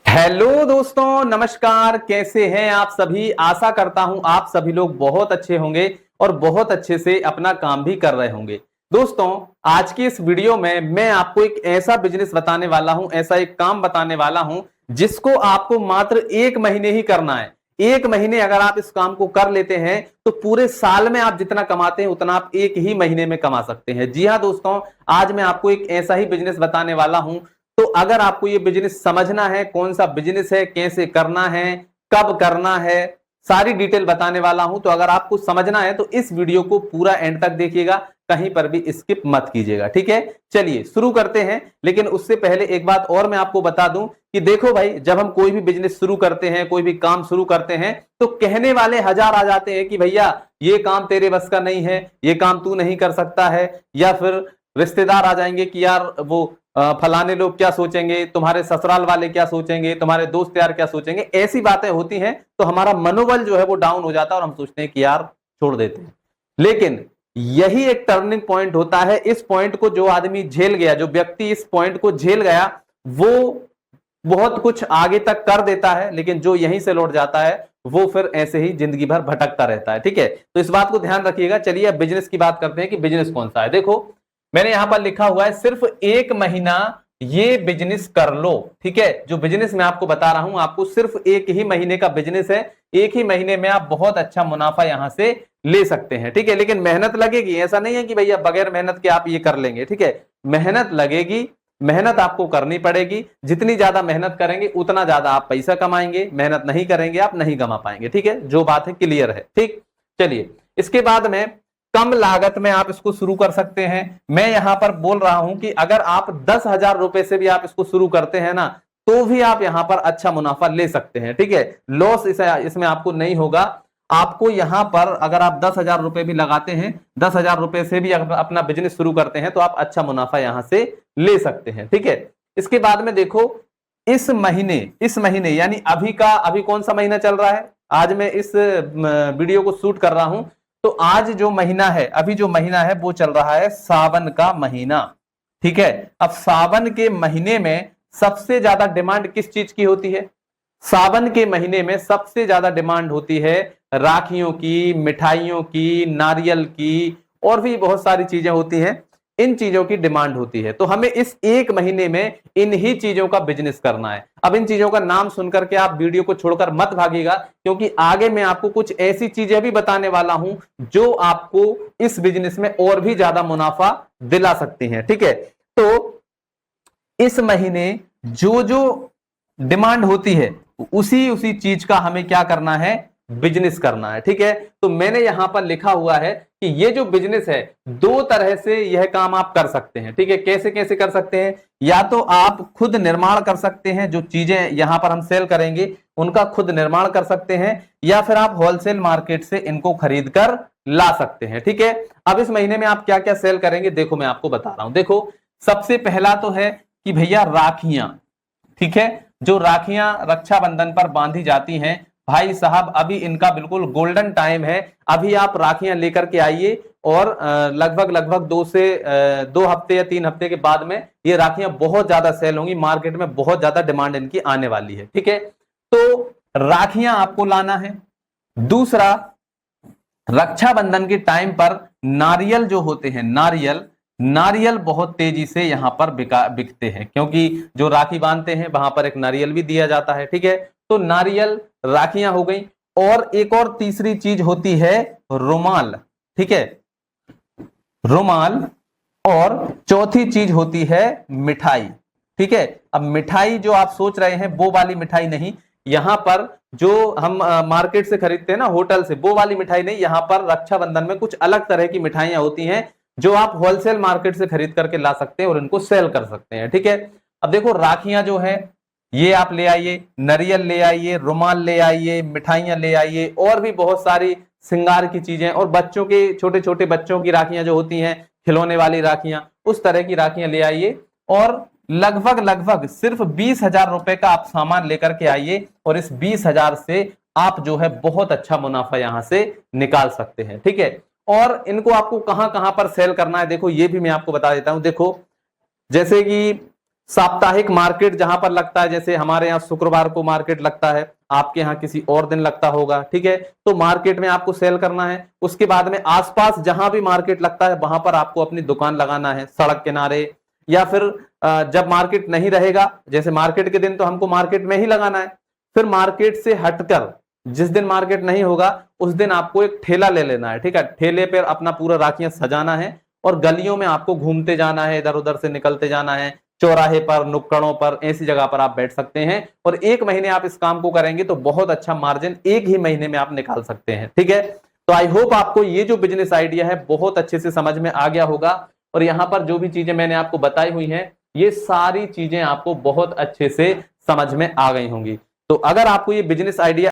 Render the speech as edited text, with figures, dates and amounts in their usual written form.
Hello दोस्तों, नमस्कार। कैसे हैं आप सभी? आशा करता हूं आप सभी लोग बहुत अच्छे होंगे और बहुत अच्छे से अपना काम भी कर रहे होंगे। दोस्तों, आज की इस वीडियो में मैं आपको एक ऐसा बिजनेस बताने वाला हूं, ऐसा एक काम बताने वाला हूं जिसको आपको मात्र 1 महीने ही करना है। 1 महीने अगर आप इस काम को कर लेते हैं तो पूरे साल में आप जितना कमाते हैं उतना आप 1 ही महीने में कमा सकते हैं। जी हाँ दोस्तों, आज मैं आपको एक ऐसा ही बिजनेस बताने वाला हूं। तो अगर आपको ये बिजनेस समझना है, कौन सा बिजनेस है, कैसे करना है, कब करना है, सारी डिटेल बताने वाला हूं। तो अगर आपको समझना है तो इस वीडियो को पूरा एंड तक देखिएगा, कहीं पर भी स्किप मत कीजिएगा। ठीक है, चलिए शुरू करते हैं। लेकिन उससे पहले एक बात और मैं आपको बता दूं कि देखो भाई, जब हम कोई भी बिजनेस शुरू करते हैं, कोई भी काम शुरू करते हैं, तो कहने वाले हजार आ जाते हैं कि भैया ये काम तेरे बस का नहीं है, ये काम तू नहीं कर सकता है। या फिर रिश्तेदार आ जाएंगे कि यार वो फलाने लोग क्या सोचेंगे, तुम्हारे ससुराल वाले क्या सोचेंगे, तुम्हारे दोस्त यार क्या सोचेंगे। ऐसी बातें होती हैं तो हमारा मनोबल जो है वो डाउन हो जाता है और हम सोचते हैं कि यार छोड़ देते हैं। लेकिन यही एक टर्निंग पॉइंट होता है। इस पॉइंट को जो आदमी झेल गया, जो व्यक्ति इस पॉइंट को झेल गया, वो बहुत कुछ आगे तक कर देता है। लेकिन जो यहीं से लौट जाता है वो फिर ऐसे ही जिंदगी भर भटकता रहता है। ठीक है, तो इस बात को ध्यान रखिएगा। चलिए अब बिजनेस की बात करते हैं कि बिजनेस कौन सा है। देखो, मैंने यहां पर लिखा हुआ है सिर्फ 1 महीना ये बिजनेस कर लो। ठीक है, जो बिजनेस मैं आपको बता रहा हूं, आपको सिर्फ 1 ही महीने का बिजनेस है। 1 ही महीने में आप बहुत अच्छा मुनाफा यहां से ले सकते हैं। ठीक है, लेकिन मेहनत लगेगी। ऐसा नहीं है कि भैया बगैर मेहनत के आप ये कर लेंगे। ठीक है, मेहनत लगेगी, मेहनत आपको करनी पड़ेगी। जितनी ज्यादा मेहनत करेंगे उतना ज्यादा आप पैसा कमाएंगे। मेहनत नहीं करेंगे आप नहीं कमा पाएंगे। ठीक है, जो बात है क्लियर है। ठीक, चलिए इसके बाद में कम लागत में आप इसको शुरू कर सकते हैं। मैं यहां पर बोल रहा हूं कि अगर आप 10,000 रुपए से भी आप इसको शुरू करते हैं ना, तो भी आप यहां पर अच्छा मुनाफा ले सकते हैं। ठीक है, लॉस इसमें आपको नहीं होगा। आपको यहां पर अगर आप 10,000 रुपए भी लगाते हैं, 10,000 रुपए से भी अगर अपना बिजनेस शुरू करते हैं तो आप अच्छा मुनाफा यहां से ले सकते हैं। ठीक है, इसके बाद में देखो, इस महीने यानी अभी कौन सा महीना चल रहा है? आज मैं इस वीडियो को शूट कर रहा हूं, तो आज जो महीना है, अभी जो महीना है वो चल रहा है सावन का महीना। ठीक है, अब सावन के महीने में सबसे ज्यादा डिमांड किस चीज की होती है? सावन के महीने में सबसे ज्यादा डिमांड होती है राखियों की, मिठाइयों की, नारियल की, और भी बहुत सारी चीजें होती हैं। इन चीजों की डिमांड होती है। तो हमें इस 1 महीने में इन ही चीजों का बिजनेस करना है। अब इन चीजों का नाम सुनकर के आप वीडियो को छोड़कर मत भागिएगा, क्योंकि आगे मैं आपको कुछ ऐसी चीजें भी बताने वाला हूं जो आपको इस बिजनेस में और भी ज्यादा मुनाफा दिला सकती हैं। ठीक है, तो इस महीने जो जो डिमांड होती है उसी उसी चीज का हमें क्या करना है? बिजनेस करना है। ठीक है, तो मैंने यहां पर लिखा हुआ है कि ये जो बिजनेस है, 2 तरह से यह काम आप कर सकते हैं। ठीक है, कैसे कैसे कर सकते हैं? या तो आप खुद निर्माण कर सकते हैं, जो चीजें यहां पर हम सेल करेंगे उनका खुद निर्माण कर सकते हैं, या फिर आप होलसेल मार्केट से इनको खरीद कर ला सकते हैं। ठीक है, अब इस महीने में आप क्या क्या सेल करेंगे, देखो मैं आपको बता रहा हूं। देखो, सबसे पहला तो है कि भैया राखियां। ठीक है, जो राखियां रक्षाबंधन पर बांधी जाती हैं, भाई साहब अभी इनका बिल्कुल गोल्डन टाइम है। अभी आप राखियां लेकर के आइए और लगभग लगभग 2 हफ्ते या 3 हफ्ते के बाद में ये राखियां बहुत ज्यादा सेल होंगी। मार्केट में बहुत ज्यादा डिमांड इनकी आने वाली है। ठीक है, तो राखियां आपको लाना है। दूसरा, रक्षाबंधन के टाइम पर नारियल जो होते हैं, नारियल बहुत तेजी से यहां पर बिकते हैं, क्योंकि जो राखी बांधते हैं वहां पर एक नारियल भी दिया जाता है। ठीक है, तो नारियल, राखियां हो गई। और एक और तीसरी चीज होती है रुमाल। ठीक है, रुमाल। और चौथी चीज होती है मिठाई। ठीक है, अब मिठाई जो आप सोच रहे हैं वो वाली मिठाई नहीं, यहां पर जो हम मार्केट से खरीदते हैं ना, होटल से, वो वाली मिठाई नहीं। यहां पर रक्षाबंधन में कुछ अलग तरह की मिठाइयां होती हैं जो आप होलसेल मार्केट से खरीद करके ला सकते हैं और इनको सेल कर सकते हैं। ठीक है, अब देखो, राखियां जो है ये आप ले आइए, नारियल ले आइए, रुमाल ले आइए, मिठाइयां ले आइए, और भी बहुत सारी श्रृंगार की चीजें, और बच्चों के, छोटे छोटे बच्चों की राखियां जो होती हैं, खिलौने वाली राखियां, उस तरह की राखियां ले आइए। और लगभग लगभग सिर्फ 20,000 रुपए का आप सामान लेकर के आइए, और इस 20,000 से आप जो है बहुत अच्छा मुनाफा यहां से निकाल सकते हैं। ठीक है, और इनको आपको कहां कहां पर सेल करना है, देखो ये भी मैं आपको बता देता हूं। देखो, जैसे कि साप्ताहिक मार्केट जहां पर लगता है, जैसे हमारे यहाँ शुक्रवार को मार्केट लगता है, आपके यहाँ किसी और दिन लगता होगा, ठीक है। तो मार्केट में आपको सेल करना है। उसके बाद में आसपास जहां भी मार्केट लगता है वहां पर आपको अपनी दुकान लगाना है, सड़क किनारे, या फिर जब मार्केट नहीं रहेगा, जैसे मार्केट के दिन तो हमको मार्केट में ही लगाना है, फिर मार्केट से हटकर जिस दिन मार्केट नहीं होगा उस दिन आपको एक ठेला ले लेना है, ठीक है। ठेले पर अपना पूरा राखियां सजाना है और गलियों में आपको घूमते जाना है, इधर उधर से निकलते जाना है, चौराहे पर, नुक्कड़ों पर, ऐसी जगह पर आप बैठ सकते हैं। और 1 महीने आप इस काम को करेंगे तो बहुत अच्छा मार्जिन 1 ही महीने में आप निकाल सकते हैं, ठीक है। तो आई होप आपको ये जो बिजनेस आइडिया है बहुत अच्छे से समझ में आ गया होगा। और यहां पर जो भी चीजें मैंने आपको बताई हुई हैं, ये सारी चीजें आपको बहुत अच्छे से समझ में आ गई होंगी। तो अगर आपको ये बिजनेस आइडिया